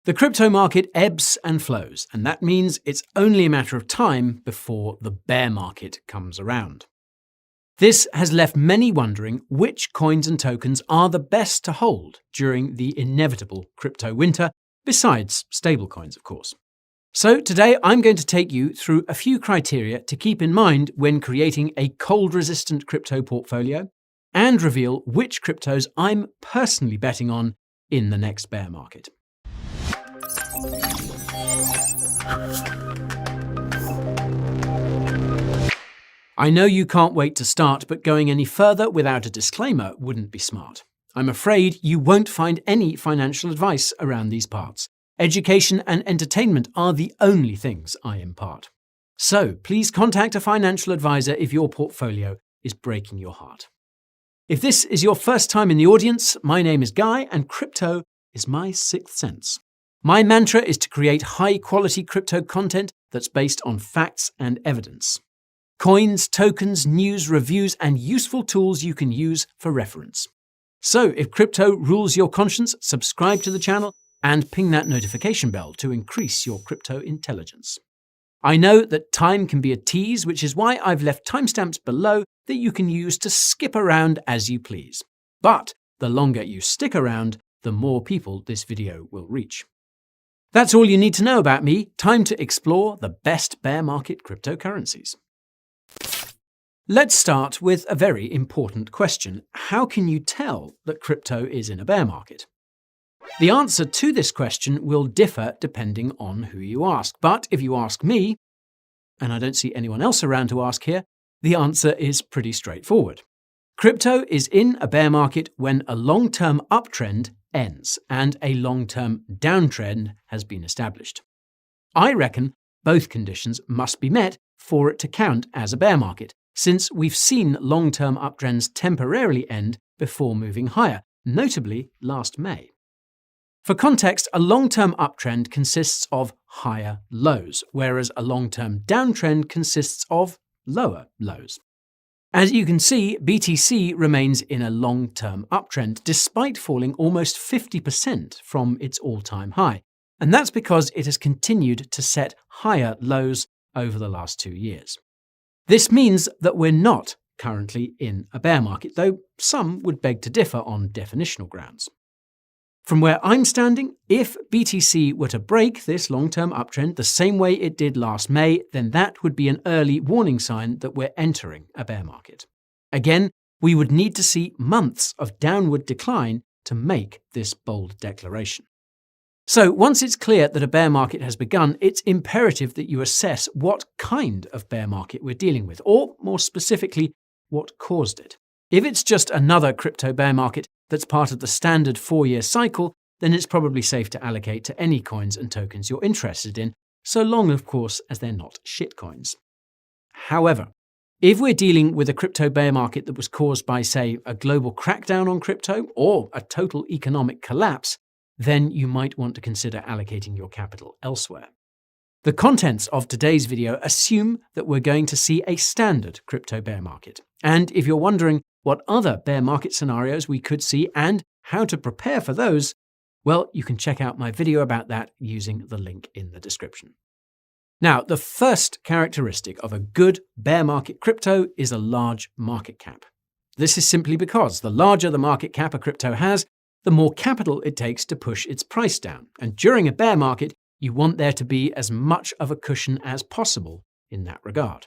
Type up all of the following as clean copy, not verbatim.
The crypto market ebbs and flows, and that means it's only a matter of time before the bear market comes around. This has left many wondering which coins and tokens are the best to hold during the inevitable crypto winter, besides stablecoins, of course. So today I'm going to take you through a few criteria to keep in mind when creating a cold-resistant crypto portfolio and reveal which cryptos I'm personally betting on in the next bear market. I know you can't wait to start, but going any further without a disclaimer wouldn't be smart. I'm afraid you won't find any financial advice around these parts. Education and entertainment are the only things I impart. So please contact a financial advisor if your portfolio is breaking your heart. If this is your first time in the audience, my name is Guy and crypto is my sixth sense. My mantra is to create high-quality crypto content that's based on facts and evidence. Coins, tokens, news, reviews, and useful tools you can use for reference. So if crypto rules your conscience, subscribe to the channel and ping that notification bell to increase your crypto intelligence. I know that time can be a tease, which is why I've left timestamps below that you can use to skip around as you please. But the longer you stick around, the more people this video will reach. That's all you need to know about me. Time to explore the best bear market cryptocurrencies. Let's start with a very important question. How can you tell that crypto is in a bear market? The answer to this question will differ depending on who you ask. But if you ask me, and I don't see anyone else around to ask here, the answer is pretty straightforward. Crypto is in a bear market when a long-term uptrend ends and a long-term downtrend has been established. I reckon both conditions must be met for it to count as a bear market, since we've seen long-term uptrends temporarily end before moving higher, notably last May. For context, a long-term uptrend consists of higher lows, whereas a long-term downtrend consists of lower lows. As you can see, BTC remains in a long-term uptrend despite falling almost 50% from its all-time high, and that's because it has continued to set higher lows over the last 2 years. This means that we're not currently in a bear market, though some would beg to differ on definitional grounds. From where I'm standing, if BTC were to break this long-term uptrend the same way it did last May, then that would be an early warning sign that we're entering a bear market. Again, we would need to see months of downward decline to make this bold declaration. So once it's clear that a bear market has begun, it's imperative that you assess what kind of bear market we're dealing with, or more specifically, what caused it. If it's just another crypto bear market that's part of the standard 4-year cycle, then it's probably safe to allocate to any coins and tokens you're interested in, so long, of course, as they're not shitcoins. However, if we're dealing with a crypto bear market that was caused by, say, a global crackdown on crypto or a total economic collapse, then you might want to consider allocating your capital elsewhere. The contents of today's video assume that we're going to see a standard crypto bear market. And if you're wondering what other bear market scenarios we could see and how to prepare for those, well, you can check out my video about that using the link in the description. Now, the first characteristic of a good bear market crypto is a large market cap. This is simply because the larger the market cap a crypto has, the more capital it takes to push its price down. And during a bear market, you want there to be as much of a cushion as possible in that regard.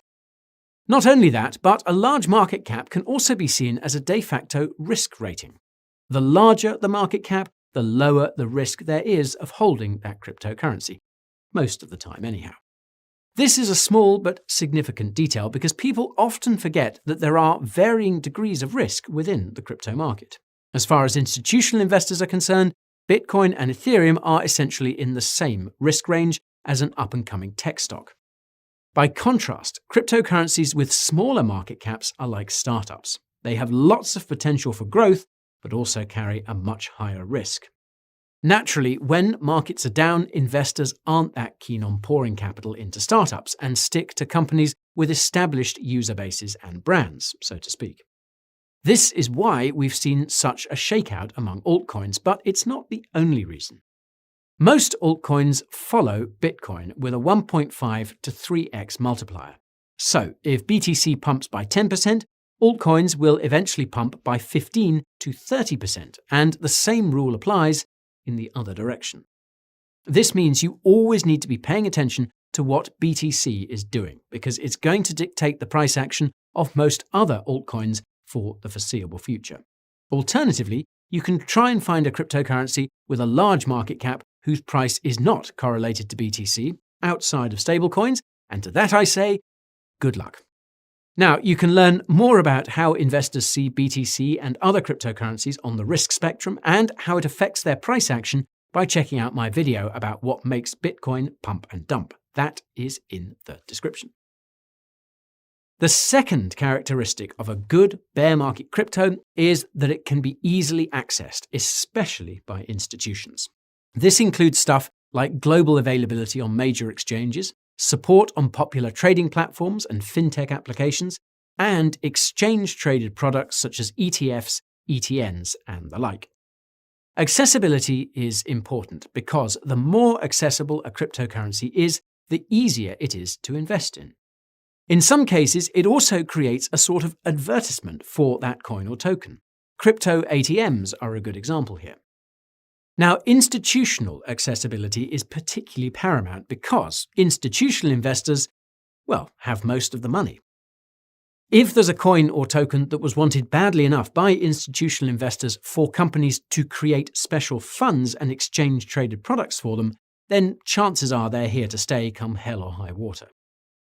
Not only that, but a large market cap can also be seen as a de facto risk rating. The larger the market cap, the lower the risk there is of holding that cryptocurrency. Most of the time, anyhow. This is a small but significant detail because people often forget that there are varying degrees of risk within the crypto market. As far as institutional investors are concerned, Bitcoin and Ethereum are essentially in the same risk range as an up-and-coming tech stock. By contrast, cryptocurrencies with smaller market caps are like startups. They have lots of potential for growth, but also carry a much higher risk. Naturally, when markets are down, investors aren't that keen on pouring capital into startups and stick to companies with established user bases and brands, so to speak. This is why we've seen such a shakeout among altcoins, but it's not the only reason. Most altcoins follow Bitcoin with a 1.5 to 3x multiplier. So, if BTC pumps by 10%, altcoins will eventually pump by 15 to 30%, and the same rule applies in the other direction. This means you always need to be paying attention to what BTC is doing, because it's going to dictate the price action of most other altcoins for the foreseeable future. Alternatively, you can try and find a cryptocurrency with a large market cap whose price is not correlated to BTC outside of stablecoins, and to that I say, good luck. Now, you can learn more about how investors see BTC and other cryptocurrencies on the risk spectrum and how it affects their price action by checking out my video about what makes Bitcoin pump and dump. That is in the description. The second characteristic of a good bear market crypto is that it can be easily accessed, especially by institutions. This includes stuff like global availability on major exchanges, support on popular trading platforms and fintech applications, and exchange-traded products such as ETFs, ETNs, and the like. Accessibility is important because the more accessible a cryptocurrency is, the easier it is to invest in. In some cases, it also creates a sort of advertisement for that coin or token. Crypto ATMs are a good example here. Now, institutional accessibility is particularly paramount because institutional investors, have most of the money. If there's a coin or token that was wanted badly enough by institutional investors for companies to create special funds and exchange traded products for them, then chances are they're here to stay come hell or high water.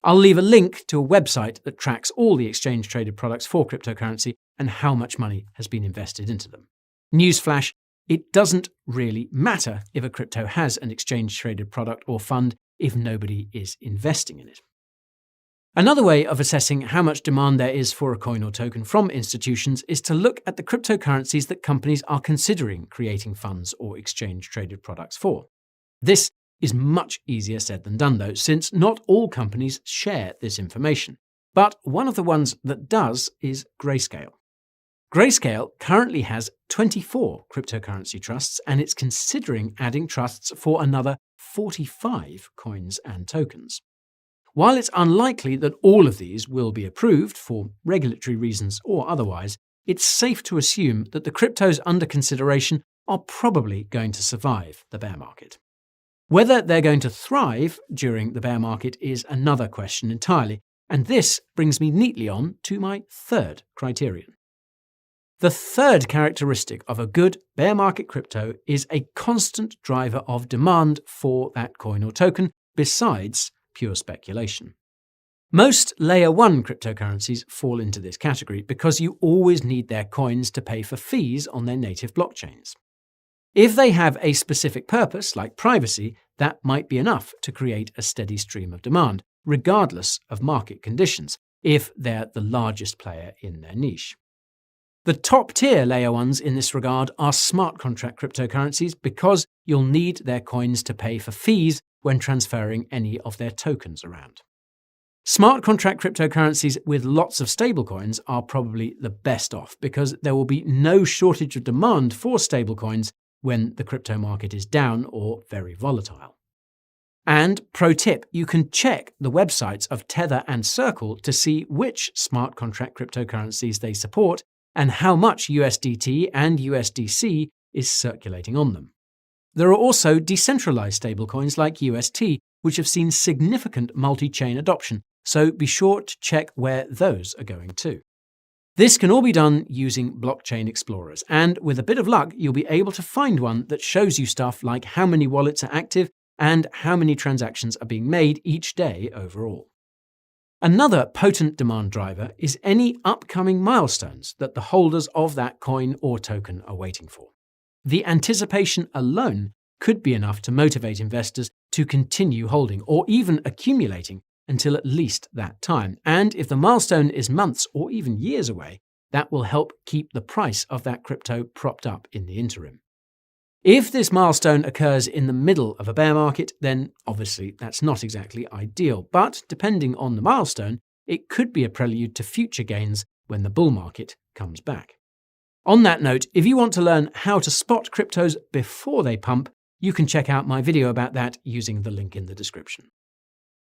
I'll leave a link to a website that tracks all the exchange traded products for cryptocurrency and how much money has been invested into them. Newsflash, it doesn't really matter if a crypto has an exchange traded product or fund if nobody is investing in it. Another way of assessing how much demand there is for a coin or token from institutions is to look at the cryptocurrencies that companies are considering creating funds or exchange-traded products for. This is much easier said than done, though, since not all companies share this information. But one of the ones that does is Grayscale. Grayscale currently has 24 cryptocurrency trusts, and it's considering adding trusts for another 45 coins and tokens. While it's unlikely that all of these will be approved for regulatory reasons or otherwise, it's safe to assume that the cryptos under consideration are probably going to survive the bear market. Whether they're going to thrive during the bear market is another question entirely, and this brings me neatly on to my third criterion. The third characteristic of a good bear market crypto is a constant driver of demand for that coin or token, besides pure speculation. Most Layer 1 cryptocurrencies fall into this category because you always need their coins to pay for fees on their native blockchains. If they have a specific purpose, like privacy, that might be enough to create a steady stream of demand, regardless of market conditions, if they're the largest player in their niche. The top-tier Layer 1s in this regard are smart contract cryptocurrencies because you'll need their coins to pay for fees when transferring any of their tokens around. Smart contract cryptocurrencies with lots of stablecoins are probably the best off because there will be no shortage of demand for stablecoins when the crypto market is down or very volatile. And pro tip, you can check the websites of Tether and Circle to see which smart contract cryptocurrencies they support and how much USDT and USDC is circulating on them. There are also decentralized stablecoins like UST, which have seen significant multi-chain adoption, so be sure to check where those are going too. This can all be done using blockchain explorers, and with a bit of luck, you'll be able to find one that shows you stuff like how many wallets are active and how many transactions are being made each day overall. Another potent demand driver is any upcoming milestones that the holders of that coin or token are waiting for. The anticipation alone could be enough to motivate investors to continue holding or even accumulating until at least that time. And if the milestone is months or even years away, that will help keep the price of that crypto propped up in the interim. If this milestone occurs in the middle of a bear market, then obviously that's not exactly ideal, but depending on the milestone, it could be a prelude to future gains when the bull market comes back. On that note, if you want to learn how to spot cryptos before they pump, You can check out my video about that using the link in the description.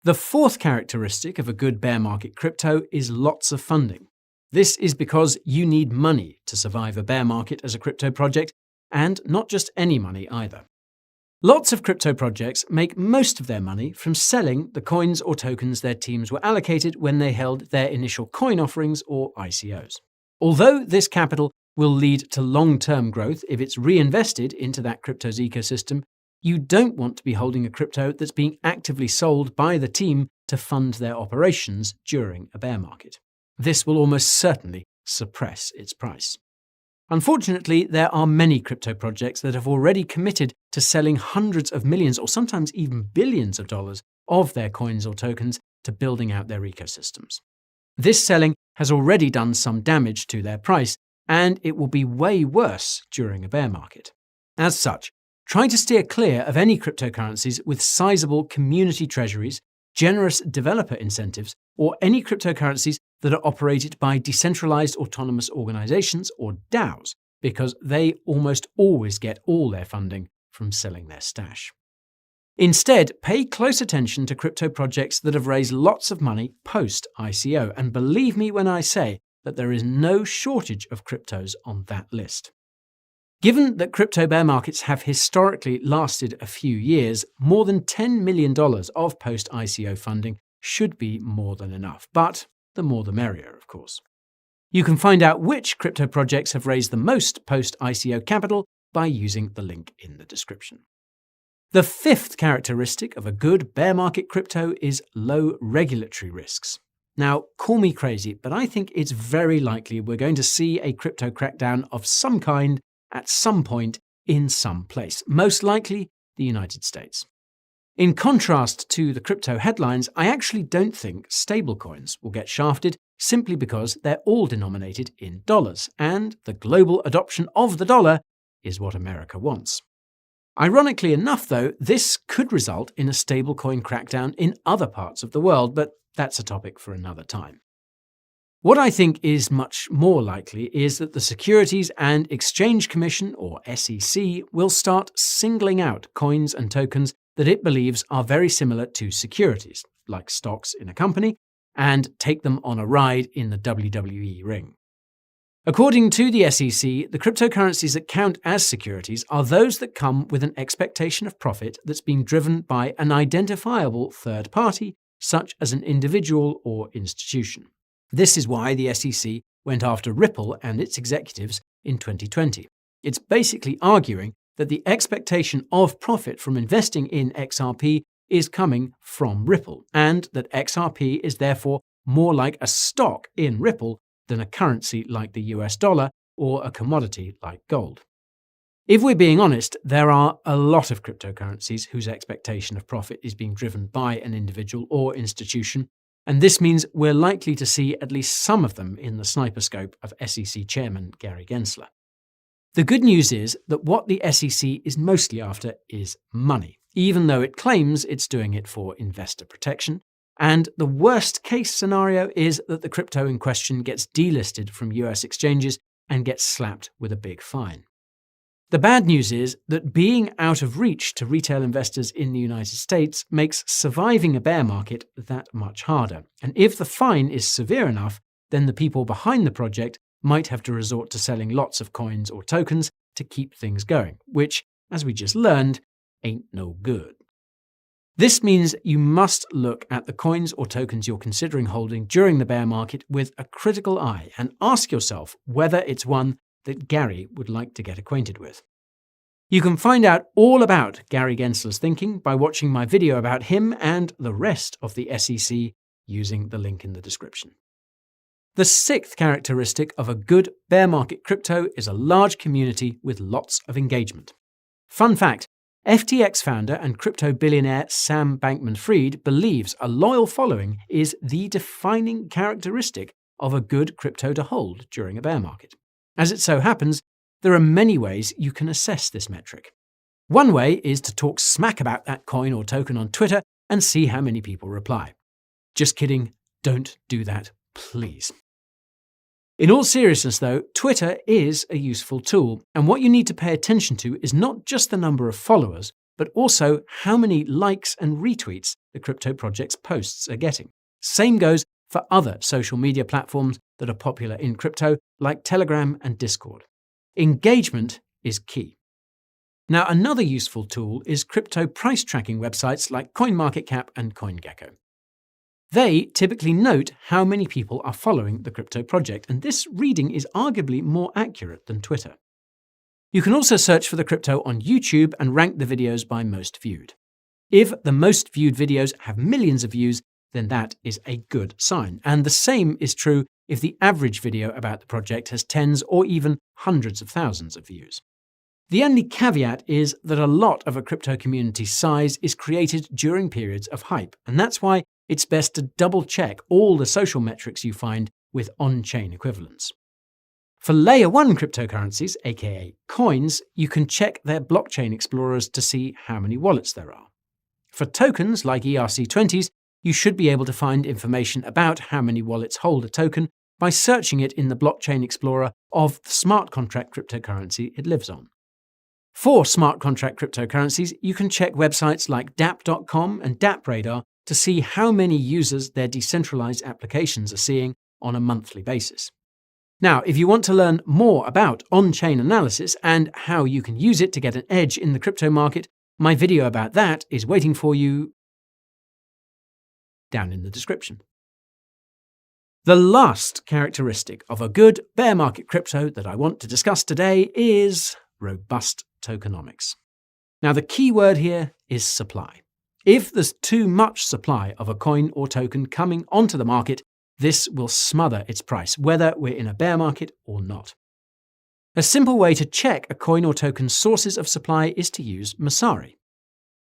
The fourth characteristic of a good bear market crypto is lots of funding. This is because you need money to survive a bear market as a crypto project, and not just any money either. Lots of crypto projects make most of their money from selling the coins or tokens their teams were allocated when they held their initial coin offerings or ICOs. Although this capital will lead to long-term growth if it's reinvested into that crypto's ecosystem, you don't want to be holding a crypto that's being actively sold by the team to fund their operations during a bear market. This will almost certainly suppress its price. Unfortunately, there are many crypto projects that have already committed to selling hundreds of millions or sometimes even billions of dollars of their coins or tokens to building out their ecosystems. This selling has already done some damage to their price, and it will be way worse during a bear market. As such, try to steer clear of any cryptocurrencies with sizable community treasuries, generous developer incentives, or any cryptocurrencies that are operated by decentralized autonomous organizations or DAOs, because they almost always get all their funding from selling their stash. Instead, pay close attention to crypto projects that have raised lots of money post-ICO, and believe me when I say that there is no shortage of cryptos on that list. Given that crypto bear markets have historically lasted a few years, more than $10 million of post-ICO funding should be more than enough, but the more the merrier, of course. You can find out which crypto projects have raised the most post-ICO capital by using the link in the description. The fifth characteristic of a good bear market crypto is low regulatory risks. Now, call me crazy, but I think it's very likely we're going to see a crypto crackdown of some kind at some point in some place, most likely the United States. In contrast to the crypto headlines, I actually don't think stablecoins will get shafted simply because they're all denominated in dollars, and the global adoption of the dollar is what America wants. Ironically enough, though, this could result in a stablecoin crackdown in other parts of the world, but that's a topic for another time. What I think is much more likely is that the Securities and Exchange Commission, or SEC, will start singling out coins and tokens that it believes are very similar to securities, like stocks in a company, and take them on a ride in the WWE ring. According to the SEC, the cryptocurrencies that count as securities are those that come with an expectation of profit that's been driven by an identifiable third party, such as an individual or institution. This is why the SEC went after Ripple and its executives in 2020. It's basically arguing that the expectation of profit from investing in XRP is coming from Ripple, and that XRP is therefore more like a stock in Ripple than a currency like the US dollar or a commodity like gold. If we're being honest, there are a lot of cryptocurrencies whose expectation of profit is being driven by an individual or institution, and this means we're likely to see at least some of them in the sniper scope of SEC Chairman Gary Gensler. The good news is that what the SEC is mostly after is money, even though it claims it's doing it for investor protection. And the worst case scenario is that the crypto in question gets delisted from US exchanges and gets slapped with a big fine. The bad news is that being out of reach to retail investors in the United States makes surviving a bear market that much harder. And if the fine is severe enough, then the people behind the project might have to resort to selling lots of coins or tokens to keep things going, which, as we just learned, ain't no good. This means you must look at the coins or tokens you're considering holding during the bear market with a critical eye and ask yourself whether it's one that Gary would like to get acquainted with. You can find out all about Gary Gensler's thinking by watching my video about him and the rest of the SEC using the link in the description. The sixth characteristic of a good bear market crypto is a large community with lots of engagement. Fun fact, FTX founder and crypto billionaire Sam Bankman-Fried believes a loyal following is the defining characteristic of a good crypto to hold during a bear market. As it so happens, there are many ways you can assess this metric. One way is to talk smack about that coin or token on Twitter and see how many people reply. Just kidding, don't do that, please. In all seriousness though, Twitter is a useful tool, and what you need to pay attention to is not just the number of followers, but also how many likes and retweets the crypto project's posts are getting. Same goes for other social media platforms that are popular in crypto, like Telegram and Discord. Engagement is key. Now, another useful tool is crypto price tracking websites like CoinMarketCap and CoinGecko. They typically note how many people are following the crypto project, and this reading is arguably more accurate than Twitter. You can also search for the crypto on YouTube and rank the videos by most viewed. If the most viewed videos have millions of views, then that is a good sign. And the same is true if the average video about the project has tens or even hundreds of thousands of views. The only caveat is that a lot of a crypto community's size is created during periods of hype, and that's why it's best to double-check all the social metrics you find with on-chain equivalents. For Layer 1 cryptocurrencies, aka coins, you can check their blockchain explorers to see how many wallets there are. For tokens like ERC20s, you should be able to find information about how many wallets hold a token by searching it in the blockchain explorer of the smart contract cryptocurrency it lives on. For smart contract cryptocurrencies, you can check websites like dApp.com and DappRadar to see how many users their decentralized applications are seeing on a monthly basis. Now, if you want to learn more about on-chain analysis and how you can use it to get an edge in the crypto market, my video about that is waiting for you down in the description. The last characteristic of a good bear market crypto that I want to discuss today is robust tokenomics. Now, the key word here is supply. If there's too much supply of a coin or token coming onto the market, this will smother its price, whether we're in a bear market or not. A simple way to check a coin or token's sources of supply is to use Messari.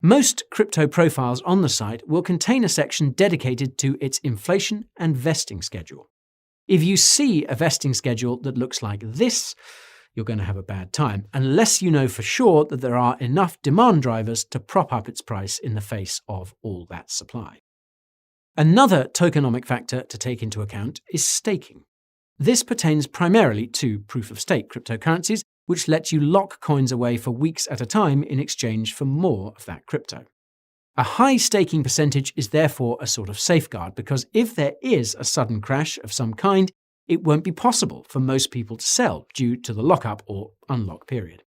Most crypto profiles on the site will contain a section dedicated to its inflation and vesting schedule. If you see a vesting schedule that looks like this, you're going to have a bad time, unless you know for sure that there are enough demand drivers to prop up its price in the face of all that supply. Another tokenomic factor to take into account is staking. This pertains primarily to proof-of-stake cryptocurrencies, which let you lock coins away for weeks at a time in exchange for more of that crypto. A high staking percentage is therefore a sort of safeguard, because if there is a sudden crash of some kind, it won't be possible for most people to sell due to the lockup or unlock period.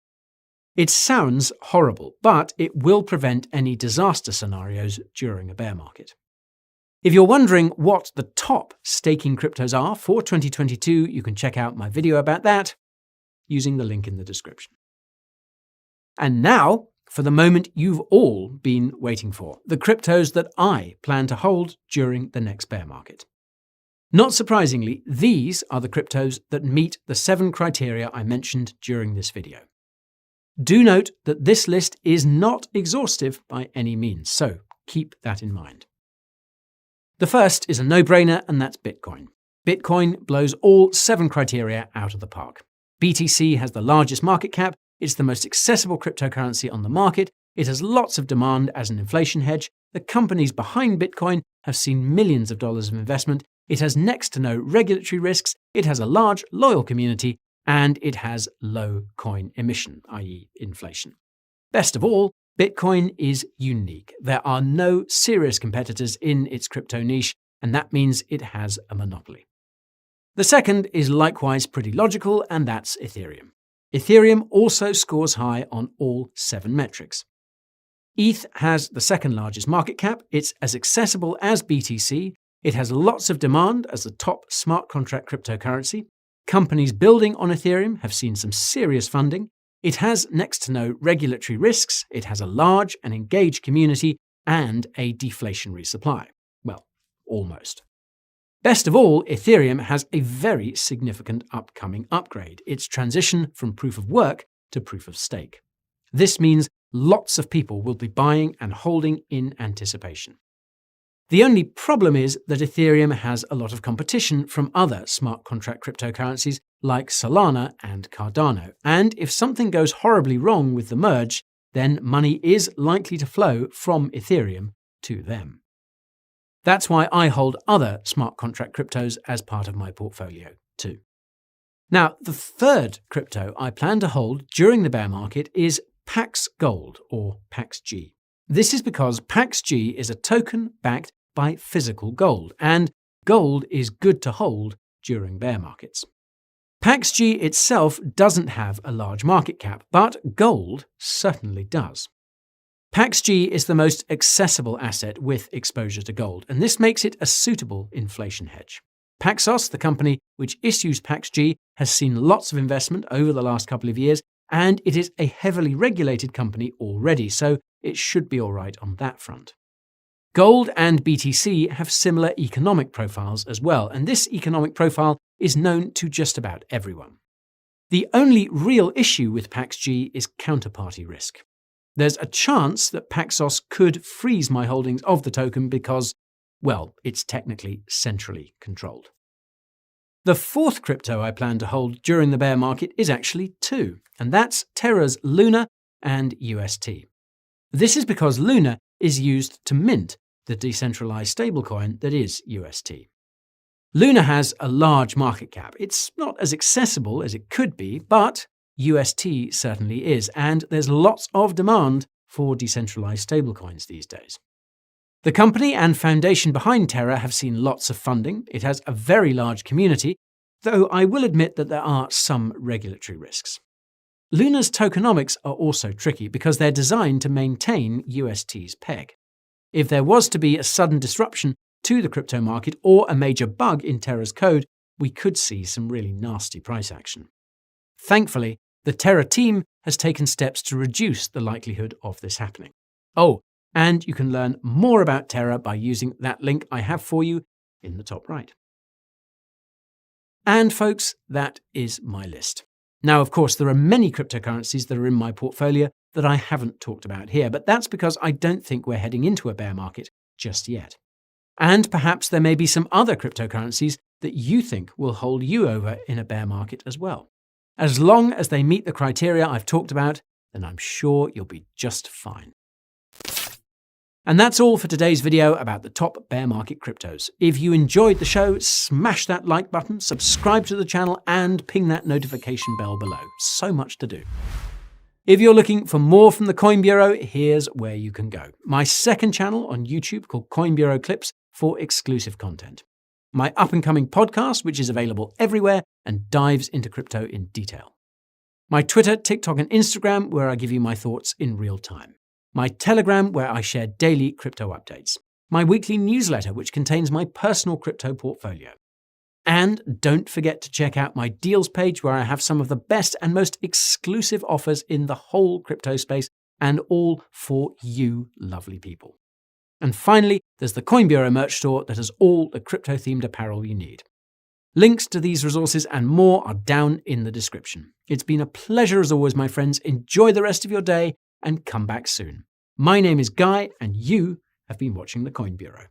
It sounds horrible, but it will prevent any disaster scenarios during a bear market. If you're wondering what the top staking cryptos are for 2022, you can check out my video about that using the link in the description. And now, for the moment you've all been waiting for, the cryptos that I plan to hold during the next bear market. Not surprisingly, these are the cryptos that meet the 7 criteria I mentioned during this video. Do note that this list is not exhaustive by any means, so keep that in mind. The first is a no-brainer, and that's Bitcoin. Bitcoin blows all 7 criteria out of the park. BTC has the largest market cap, it's the most accessible cryptocurrency on the market, it has lots of demand as an inflation hedge, the companies behind Bitcoin have seen millions of dollars of investment, it has next to no regulatory risks, it has a large, loyal community, and it has low coin emission, i.e. inflation. Best of all, Bitcoin is unique. There are no serious competitors in its crypto niche, and that means it has a monopoly. The second is likewise pretty logical, and that's Ethereum. Ethereum also scores high on all 7 metrics. ETH has the second largest market cap, it's as accessible as BTC, it has lots of demand as the top smart contract cryptocurrency, companies building on Ethereum have seen some serious funding, it has next to no regulatory risks, it has a large and engaged community, and a deflationary supply. Well, almost. Best of all, Ethereum has a very significant upcoming upgrade, its transition from proof of work to proof of stake. This means lots of people will be buying and holding in anticipation. The only problem is that Ethereum has a lot of competition from other smart contract cryptocurrencies like Solana and Cardano, and if something goes horribly wrong with the merge, then money is likely to flow from Ethereum to them. That's why I hold other smart contract cryptos as part of my portfolio too. Now, the third crypto I plan to hold during the bear market is Pax Gold, or PaxG. This is because PaxG is a token backed by physical gold, and gold is good to hold during bear markets. PaxG itself doesn't have a large market cap, but gold certainly does. PaxG is the most accessible asset with exposure to gold, and this makes it a suitable inflation hedge. Paxos, the company which issues PaxG, has seen lots of investment over the last couple of years, and it is a heavily regulated company already, so it should be all right on that front. Gold and BTC have similar economic profiles as well, and this economic profile is known to just about everyone. The only real issue with PaxG is counterparty risk. There's a chance that Paxos could freeze my holdings of the token because, well, it's technically centrally controlled. The fourth crypto I plan to hold during the bear market is actually two, and that's Terra's Luna and UST. This is because Luna is used to mint the decentralized stablecoin that is UST. Luna has a large market cap. It's not as accessible as it could be, but UST certainly is, and there's lots of demand for decentralized stablecoins these days. The company and foundation behind Terra have seen lots of funding. It has a very large community, though I will admit that there are some regulatory risks. Luna's tokenomics are also tricky because they're designed to maintain UST's peg. If there was to be a sudden disruption to the crypto market or a major bug in Terra's code, we could see some really nasty price action. Thankfully, the Terra team has taken steps to reduce the likelihood of this happening. Oh, and you can learn more about Terra by using that link I have for you in the top right. And folks, that is my list. Now, of course, there are many cryptocurrencies that are in my portfolio that I haven't talked about here, but that's because I don't think we're heading into a bear market just yet. And perhaps there may be some other cryptocurrencies that you think will hold you over in a bear market as well. As long as they meet the criteria I've talked about, then I'm sure you'll be just fine. And that's all for today's video about the top bear market cryptos. If you enjoyed the show, smash that like button, subscribe to the channel, and ping that notification bell below. So much to do. If you're looking for more from the Coin Bureau, here's where you can go. My second channel on YouTube called Coin Bureau Clips for exclusive content. My up-and-coming podcast, which is available everywhere and dives into crypto in detail. My Twitter, TikTok, and Instagram, where I give you my thoughts in real time. My Telegram, where I share daily crypto updates. My weekly newsletter, which contains my personal crypto portfolio. And don't forget to check out my deals page, where I have some of the best and most exclusive offers in the whole crypto space, and all for you lovely people. And finally, there's the Coin Bureau merch store that has all the crypto-themed apparel you need. Links to these resources and more are down in the description. It's been a pleasure as always, my friends. Enjoy the rest of your day and come back soon. My name is Guy, and you have been watching the Coin Bureau.